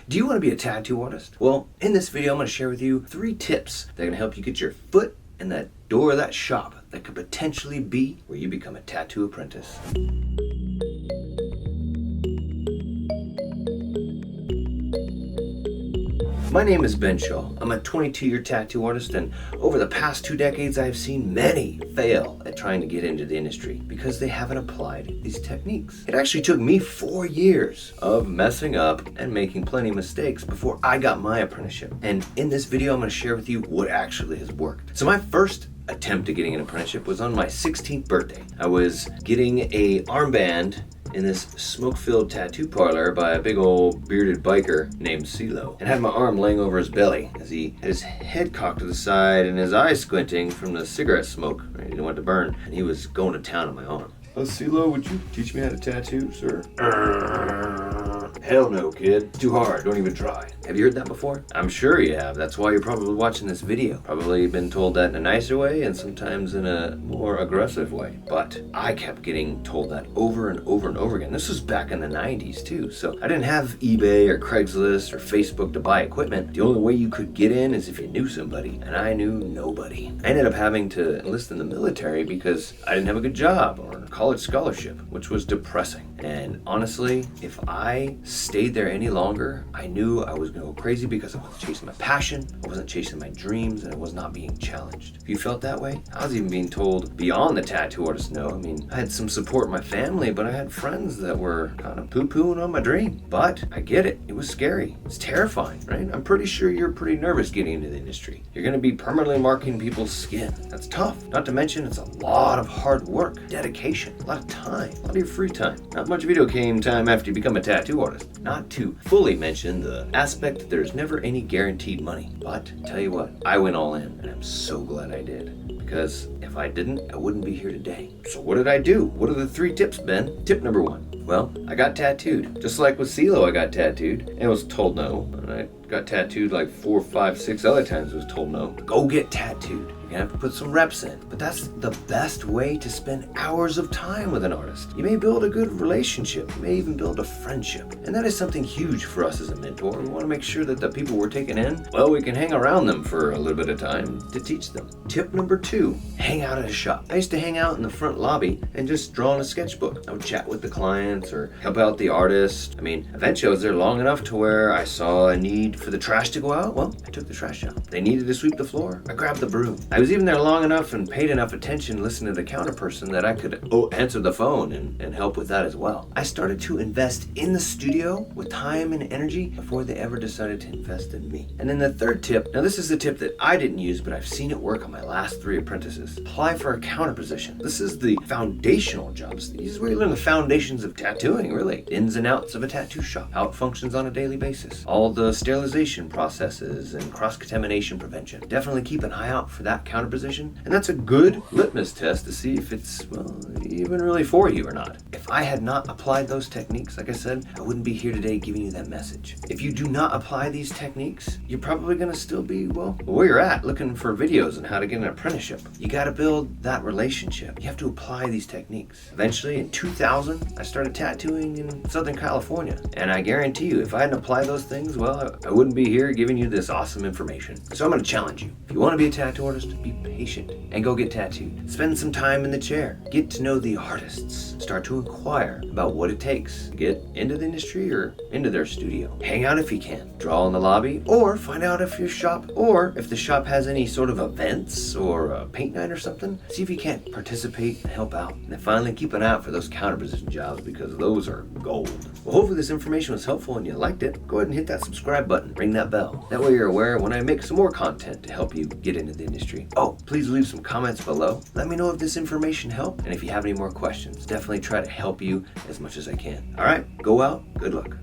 Do you want to be a tattoo artist? Well, in this video, I'm going to share with you 3 tips that can help you get your foot in that door of that shop that could potentially be where you become a tattoo apprentice. My name is Ben Shaw. I'm a 22-year tattoo artist, and over the past 2 decades, I have seen many fail at trying to get into the industry because they haven't applied these techniques. It actually took me 4 years of messing up and making plenty of mistakes before I got my apprenticeship. And in this video, I'm going to share with you what actually has worked. So my first attempt at getting an apprenticeship was on my 16th birthday. I was getting a armband in this smoke-filled tattoo parlor by a big old bearded biker named CeeLo, and had my arm laying over his belly as he had his head cocked to the side and his eyes squinting from the cigarette smoke. Right? He didn't want to burn, and he was going to town on my arm. "Oh, CeeLo, would you teach me how to tattoo, sir?" Hell no, kid. Too hard. Don't even try. Have you heard that before? I'm sure you have. That's why you're probably watching this video. Probably been told that in a nicer way and sometimes in a more aggressive way. But I kept getting told that over and over and over again. This was back in the 90s too. So I didn't have eBay or Craigslist or Facebook to buy equipment. The only way you could get in is if you knew somebody, and I knew nobody. I ended up having to enlist in the military because I didn't have a good job or a college scholarship, which was depressing. And honestly, if I stayed there any longer, I knew I was going to go crazy because I wasn't chasing my passion, I wasn't chasing my dreams, and I was not being challenged. If you felt that way, I was even being told beyond the tattoo artist no. I mean, I had some support in my family, but I had friends that were kind of poo-pooing on my dream. But I get it. It was scary. It's terrifying, right? I'm pretty sure you're pretty nervous getting into the industry. You're going to be permanently marking people's skin. That's tough. Not to mention, it's a lot of hard work, dedication, a lot of time, a lot of your free time. Not much video game time after you become a tattoo artist. Not to fully mention the aspect that there's never any guaranteed money. But tell you what, I went all in, and I'm so glad I did. Because if I didn't, I wouldn't be here today. So what did I do? What are the 3 tips, Ben? Tip number 1. Well, I got tattooed. Just like with CeeLo, I got tattooed and was told no. And I got tattooed like 4, 5, 6 other times, was told no. Go get tattooed. You're gonna have to put some reps in. But that's the best way to spend hours of time with an artist. You may build a good relationship. You may even build a friendship. And that is something huge for us as a mentor. We want to make sure that the people we're taking in, well, we can hang around them for a little bit of time to teach them. Tip number 2, hang out at a shop. I used to hang out in the front lobby and just draw in a sketchbook. I would chat with the clients or help out the artist. I mean, eventually I was there long enough to where I saw a need for the trash to go out. Well, I took the trash out. They needed to sweep the floor. I grabbed the broom. I was even there long enough and paid enough attention listening to the counter person that I could answer the phone and help with that as well. I started to invest in the studio with time and energy before they ever decided to invest in me. And then the 3rd tip, now this is the tip that I didn't use, but I've seen it work on my last 3 apprentices. Apply for a counter position. This is the foundational jobs. This is where you learn the foundations of tattooing, really. Ins and outs of a tattoo shop, how it functions on a daily basis, all the sterilization processes and cross-contamination prevention. Definitely keep an eye out for that counter position, and that's a good litmus test to see if it's, well, even really for you or not. If I had not applied those techniques, like I said, I wouldn't be here today giving you that message. If you do not apply these techniques, you're probably going to still be, well, where you're at, looking for videos on how to get an apprenticeship. You got to build that relationship. You have to apply these techniques. Eventually, in 2000, I started tattooing in Southern California, and I guarantee you, if I hadn't applied those things, well, I wouldn't be here giving you this awesome information. So I'm going to challenge you. If you want to be a tattoo artist, be patient and go get tattooed. Spend some time in the chair. Get to know the artists. Start to inquire about what it takes to get into the industry or into their studio. Hang out if you can. Draw in the lobby, or find out if your shop, or if the shop has any sort of events or a paint night or something. See if you can't participate and help out. And then finally keep an eye out for those counter position jobs, because those are gold. Well, hopefully this information was helpful and you liked it. Go ahead and hit that subscribe button. Ring that bell. That way you're aware when I make some more content to help you get into the industry. Oh, please leave some comments below. Let me know if this information helped, and if you have any more questions, definitely try to help you as much as I can. All right, go out. Good luck.